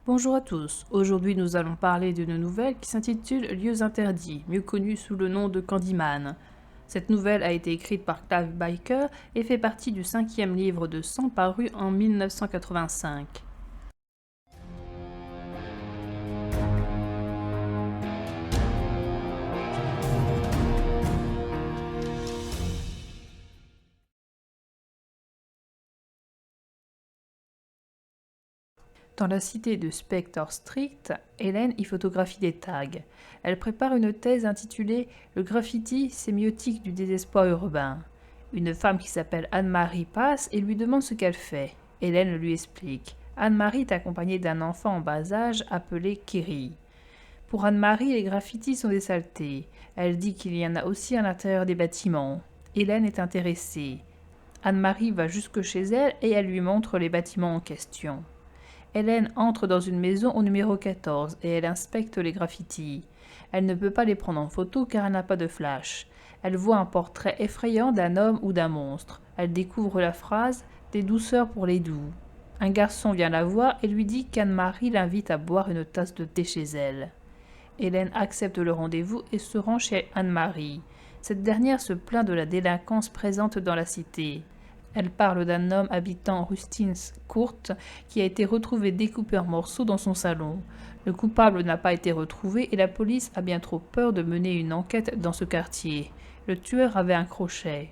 Bonjour à tous, aujourd'hui nous allons parler d'une nouvelle qui s'intitule Lieux interdits, mieux connue sous le nom de Candyman. Cette nouvelle a été écrite par Clive Barker et fait partie du 5e livre de 100 paru en 1985. Dans la cité de Spector Street, Hélène y photographie des tags. Elle prépare une thèse intitulée Le graffiti sémiotique du désespoir urbain. Une femme qui s'appelle Anne-Marie passe et lui demande ce qu'elle fait. Hélène lui explique. Anne-Marie est accompagnée d'un enfant en bas âge appelé Kiri. Pour Anne-Marie, les graffitis sont des saletés. Elle dit qu'il y en a aussi à l'intérieur des bâtiments. Hélène est intéressée. Anne-Marie va jusque chez elle et elle lui montre les bâtiments en question. Hélène entre dans une maison au numéro 14 et elle inspecte les graffitis. Elle ne peut pas les prendre en photo car elle n'a pas de flash. Elle voit un portrait effrayant d'un homme ou d'un monstre. Elle découvre la phrase « Des douceurs pour les doux ». Un garçon vient la voir et lui dit qu'Anne-Marie l'invite à boire une tasse de thé chez elle. Hélène accepte le rendez-vous et se rend chez Anne-Marie. Cette dernière se plaint de la délinquance présente dans la cité. Elle parle d'un homme habitant Rustins Court qui a été retrouvé découpé en morceaux dans son salon. Le coupable n'a pas été retrouvé et la police a bien trop peur de mener une enquête dans ce quartier. Le tueur avait un crochet.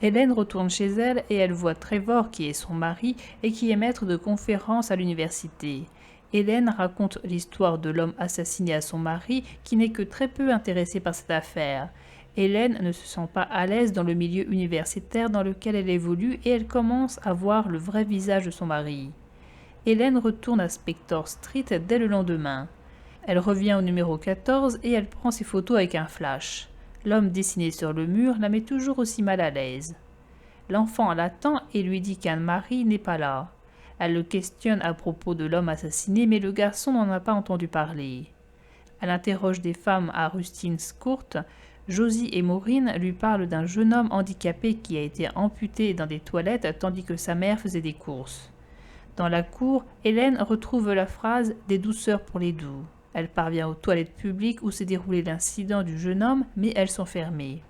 Hélène retourne chez elle et elle voit Trevor qui est son mari et qui est maître de conférences à l'université. Hélène raconte l'histoire de l'homme assassiné à son mari qui n'est que très peu intéressé par cette affaire. Hélène ne se sent pas à l'aise dans le milieu universitaire dans lequel elle évolue et elle commence à voir le vrai visage de son mari. Hélène retourne à Spector Street dès le lendemain. Elle revient au numéro 14 et elle prend ses photos avec un flash. L'homme dessiné sur le mur la met toujours aussi mal à l'aise. L'enfant l'attend et lui dit qu'Anne-Marie n'est pas là. Elle le questionne à propos de l'homme assassiné mais le garçon n'en a pas entendu parler. Elle interroge des femmes à Rustins Court. Josie et Maureen lui parlent d'un jeune homme handicapé qui a été amputé dans des toilettes tandis que sa mère faisait des courses. Dans la cour, Hélène retrouve la phrase « Des douceurs pour les doux ». Elle parvient aux toilettes publiques où s'est déroulé l'incident du jeune homme, mais elles sont fermées.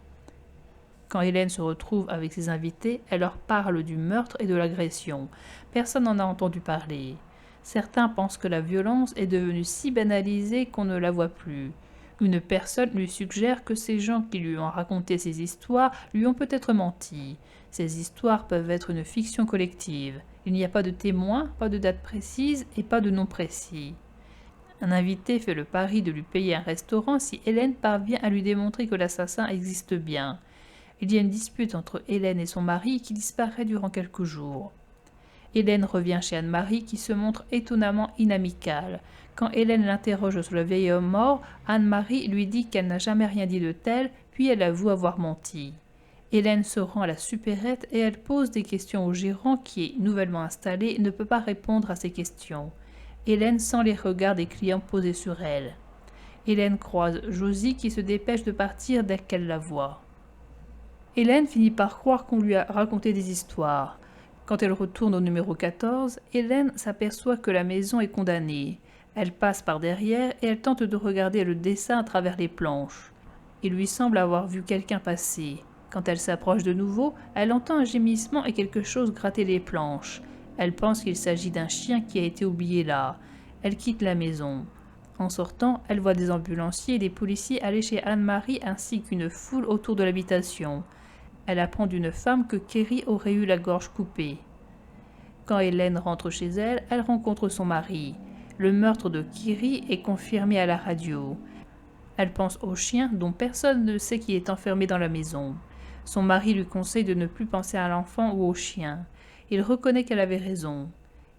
Quand Hélène se retrouve avec ses invités, elle leur parle du meurtre et de l'agression. Personne n'en a entendu parler. Certains pensent que la violence est devenue si banalisée qu'on ne la voit plus. Une personne lui suggère que ces gens qui lui ont raconté ces histoires lui ont peut-être menti. Ces histoires peuvent être une fiction collective. Il n'y a pas de témoins, pas de date précise et pas de nom précis. Un invité fait le pari de lui payer un restaurant si Hélène parvient à lui démontrer que l'assassin existe bien. Il y a une dispute entre Hélène et son mari qui disparaît durant quelques jours. Hélène revient chez Anne-Marie qui se montre étonnamment inamicale. Quand Hélène l'interroge sur le vieil homme mort, Anne-Marie lui dit qu'elle n'a jamais rien dit de tel, puis elle avoue avoir menti. Hélène se rend à la supérette et elle pose des questions au gérant qui est nouvellement installé et ne peut pas répondre à ces questions. Hélène sent les regards des clients posés sur elle. Hélène croise Josie qui se dépêche de partir dès qu'elle la voit. Hélène finit par croire qu'on lui a raconté des histoires. Quand elle retourne au numéro 14, Hélène s'aperçoit que la maison est condamnée. Elle passe par derrière et elle tente de regarder le dessin à travers les planches. Il lui semble avoir vu quelqu'un passer. Quand elle s'approche de nouveau, elle entend un gémissement et quelque chose gratter les planches. Elle pense qu'il s'agit d'un chien qui a été oublié là. Elle quitte la maison. En sortant, elle voit des ambulanciers et des policiers aller chez Anne-Marie ainsi qu'une foule autour de l'habitation. Elle apprend d'une femme que Kerry aurait eu la gorge coupée. Quand Hélène rentre chez elle, elle rencontre son mari. Le meurtre de Kerry est confirmé à la radio. Elle pense au chien dont personne ne sait qui est enfermé dans la maison. Son mari lui conseille de ne plus penser à l'enfant ou au chien. Il reconnaît qu'elle avait raison.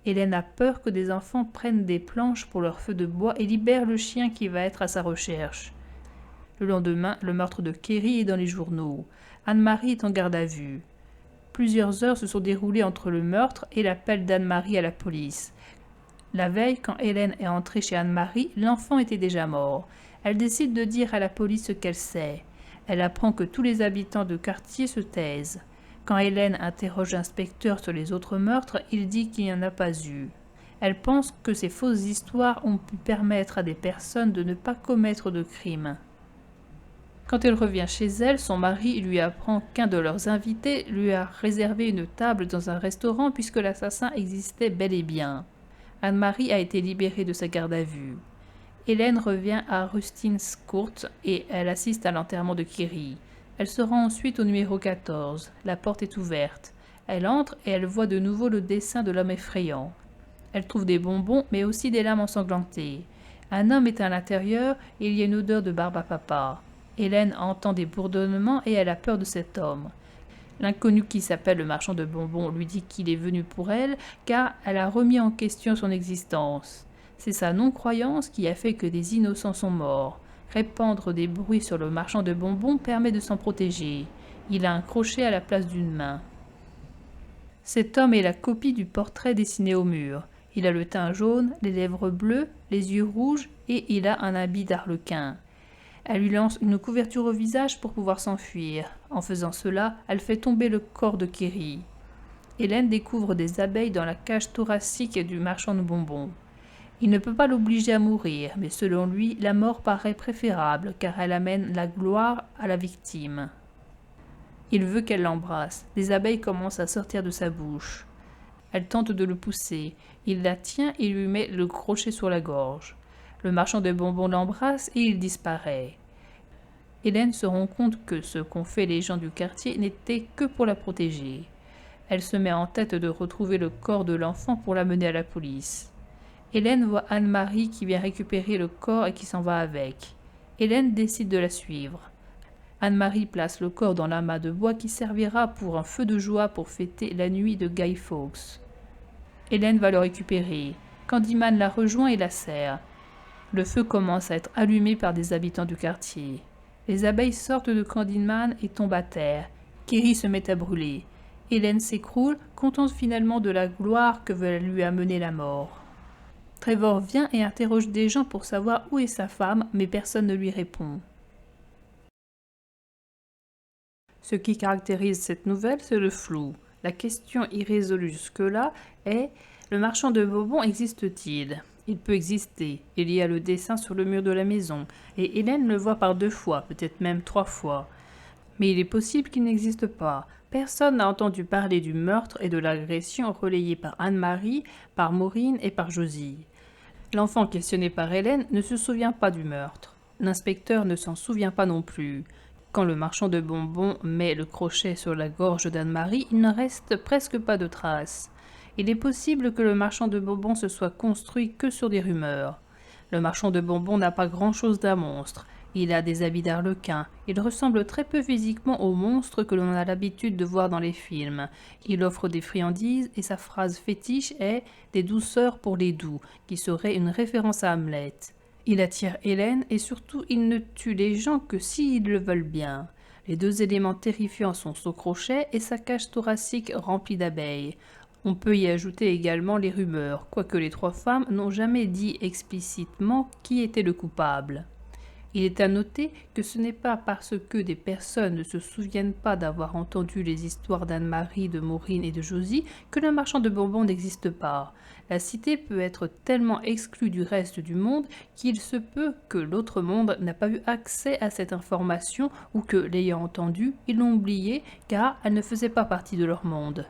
Hélène a peur que des enfants prennent des planches pour leur feu de bois et libèrent le chien qui va être à sa recherche. Le lendemain, le meurtre de Kerry est dans les journaux. Anne-Marie est en garde à vue. Plusieurs heures se sont déroulées entre le meurtre et l'appel d'Anne-Marie à la police. La veille, quand Hélène est entrée chez Anne-Marie, l'enfant était déjà mort. Elle décide de dire à la police ce qu'elle sait. Elle apprend que tous les habitants de quartier se taisent. Quand Hélène interroge l'inspecteur sur les autres meurtres, il dit qu'il n'y en a pas eu. Elle pense que ces fausses histoires ont pu permettre à des personnes de ne pas commettre de crimes. Quand elle revient chez elle, son mari lui apprend qu'un de leurs invités lui a réservé une table dans un restaurant puisque l'assassin existait bel et bien. Anne-Marie a été libérée de sa garde à vue. Hélène revient à Rustine's Court et elle assiste à l'enterrement de Kiri. Elle se rend ensuite au numéro 14. La porte est ouverte. Elle entre et elle voit de nouveau le dessin de l'homme effrayant. Elle trouve des bonbons mais aussi des larmes ensanglantées. Un homme est à l'intérieur et il y a une odeur de barbe à papa. Hélène entend des bourdonnements et elle a peur de cet homme. L'inconnu qui s'appelle le marchand de bonbons lui dit qu'il est venu pour elle car elle a remis en question son existence. C'est sa non-croyance qui a fait que des innocents sont morts. Répandre des bruits sur le marchand de bonbons permet de s'en protéger. Il a un crochet à la place d'une main. Cet homme est la copie du portrait dessiné au mur. Il a le teint jaune, les lèvres bleues, les yeux rouges et il a un habit d'arlequin. Elle lui lance une couverture au visage pour pouvoir s'enfuir. En faisant cela, elle fait tomber le corps de Kiri. Hélène découvre des abeilles dans la cage thoracique du marchand de bonbons. Il ne peut pas l'obliger à mourir, mais selon lui, la mort paraît préférable car elle amène la gloire à la victime. Il veut qu'elle l'embrasse. Les abeilles commencent à sortir de sa bouche. Elle tente de le pousser. Il la tient et lui met le crochet sur la gorge. Le marchand de bonbons l'embrasse et il disparaît. Hélène se rend compte que ce qu'ont fait les gens du quartier n'était que pour la protéger. Elle se met en tête de retrouver le corps de l'enfant pour l'amener à la police. Hélène voit Anne-Marie qui vient récupérer le corps et qui s'en va avec. Hélène décide de la suivre. Anne-Marie place le corps dans l'amas de bois qui servira pour un feu de joie pour fêter la nuit de Guy Fawkes. Hélène va le récupérer. Candyman la rejoint et la serre. Le feu commence à être allumé par des habitants du quartier. Les abeilles sortent de Candyman et tombent à terre. Kiri se met à brûler. Hélène s'écroule, contente finalement de la gloire que veut lui amener la mort. Trevor vient et interroge des gens pour savoir où est sa femme, mais personne ne lui répond. Ce qui caractérise cette nouvelle, c'est le flou. La question irrésolue jusque-là est « Le marchand de bonbons existe-t-il » Il peut exister. Il y a le dessin sur le mur de la maison, et Hélène le voit par 2 fois, peut-être même 3 fois. Mais il est possible qu'il n'existe pas. Personne n'a entendu parler du meurtre et de l'agression relayée par Anne-Marie, par Maureen et par Josie. L'enfant questionné par Hélène ne se souvient pas du meurtre. L'inspecteur ne s'en souvient pas non plus. Quand le marchand de bonbons met le crochet sur la gorge d'Anne-Marie, il ne reste presque pas de traces. Il est possible que le marchand de bonbons se soit construit que sur des rumeurs. Le marchand de bonbons n'a pas grand-chose d'un monstre. Il a des habits d'arlequin. Il ressemble très peu physiquement aux monstres que l'on a l'habitude de voir dans les films. Il offre des friandises et sa phrase fétiche est « des douceurs pour les doux », qui serait une référence à Hamlet. Il attire Hélène et surtout il ne tue les gens que s'ils le veulent bien. Les 2 éléments terrifiants sont son crochet et sa cage thoracique remplie d'abeilles. On peut y ajouter également les rumeurs, quoique les 3 femmes n'ont jamais dit explicitement qui était le coupable. Il est à noter que ce n'est pas parce que des personnes ne se souviennent pas d'avoir entendu les histoires d'Anne-Marie, de Maureen et de Josie que le marchand de bonbons n'existe pas. La cité peut être tellement exclue du reste du monde qu'il se peut que l'autre monde n'a pas eu accès à cette information ou que, l'ayant entendue, ils l'ont oubliée car elle ne faisait pas partie de leur monde.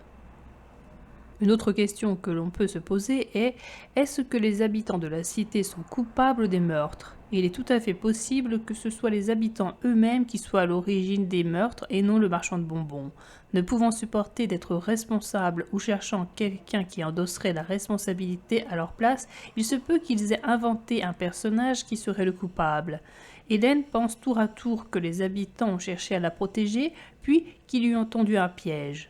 Une autre question que l'on peut se poser est « Est-ce que les habitants de la cité sont coupables des meurtres ?» Il est tout à fait possible que ce soit les habitants eux-mêmes qui soient à l'origine des meurtres et non le marchand de bonbons. Ne pouvant supporter d'être responsables ou cherchant quelqu'un qui endosserait la responsabilité à leur place, il se peut qu'ils aient inventé un personnage qui serait le coupable. Hélène pense tour à tour que les habitants ont cherché à la protéger, puis qu'ils lui ont tendu un piège.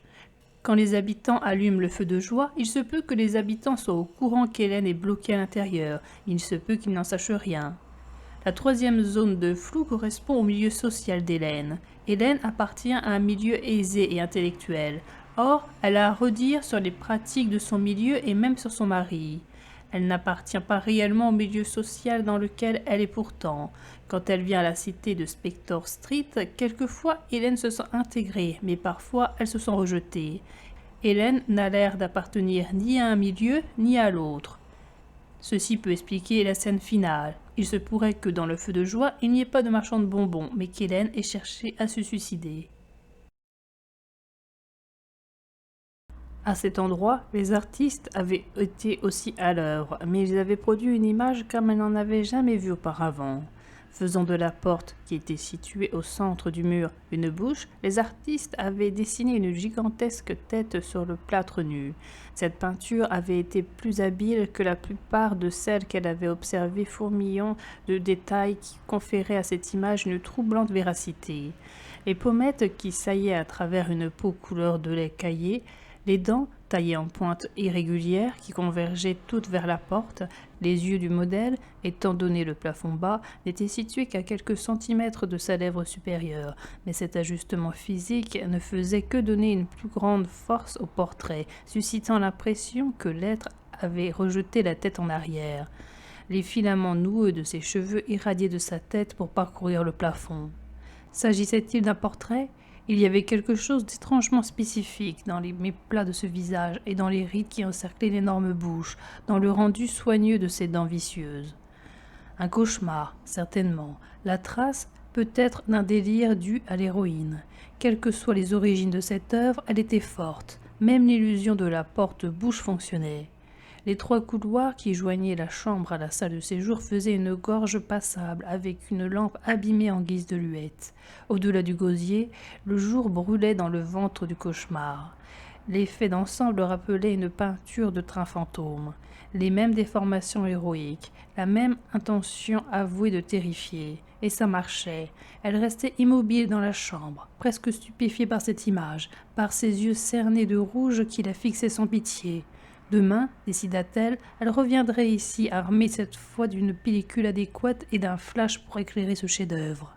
Quand les habitants allument le feu de joie, il se peut que les habitants soient au courant qu'Hélène est bloquée à l'intérieur. Il se peut qu'ils n'en sachent rien. La 3e zone de flou correspond au milieu social d'Hélène. Hélène appartient à un milieu aisé et intellectuel. Or, elle a à redire sur les pratiques de son milieu et même sur son mari. Elle n'appartient pas réellement au milieu social dans lequel elle est pourtant. Quand elle vient à la cité de Spector Street, quelquefois Hélène se sent intégrée, mais parfois elle se sent rejetée. Hélène n'a l'air d'appartenir ni à un milieu ni à l'autre. Ceci peut expliquer la scène finale. Il se pourrait que dans le feu de joie, il n'y ait pas de marchand de bonbons, mais qu'Hélène ait cherché à se suicider. À cet endroit, les artistes avaient été aussi à l'œuvre, mais ils avaient produit une image comme elles n'en avaient jamais vue auparavant. Faisant de la porte, qui était située au centre du mur, une bouche, les artistes avaient dessiné une gigantesque tête sur le plâtre nu. Cette peinture avait été plus habile que la plupart de celles qu'elle avait observées, fourmillant de détails qui conféraient à cette image une troublante véracité. Les pommettes qui saillaient à travers une peau couleur de lait caillé, les dents, taillées en pointe irrégulière, qui convergeaient toutes vers la porte, les yeux du modèle, étant donné le plafond bas, n'étaient situés qu'à quelques centimètres de sa lèvre supérieure, mais cet ajustement physique ne faisait que donner une plus grande force au portrait, suscitant l'impression que l'être avait rejeté la tête en arrière. Les filaments noueux de ses cheveux irradiaient de sa tête pour parcourir le plafond. S'agissait-il d'un portrait ? Il y avait quelque chose d'étrangement spécifique dans les méplats de ce visage et dans les rides qui encerclaient l'énorme bouche, dans le rendu soigneux de ses dents vicieuses. Un cauchemar, certainement, la trace peut-être d'un délire dû à l'héroïne. Quelles que soient les origines de cette œuvre, elle était forte, même l'illusion de la porte-bouche fonctionnait. Les 3 couloirs qui joignaient la chambre à la salle de séjour faisaient une gorge passable avec une lampe abîmée en guise de luette. Au-delà du gosier, le jour brûlait dans le ventre du cauchemar. L'effet d'ensemble rappelait une peinture de train fantôme. Les mêmes déformations héroïques, la même intention avouée de terrifier. Et ça marchait. Elle restait immobile dans la chambre, presque stupéfiée par cette image, par ses yeux cernés de rouge qui la fixaient sans pitié. Demain, décida-t-elle, elle reviendrait ici armée cette fois d'une pellicule adéquate et d'un flash pour éclairer ce chef-d'œuvre.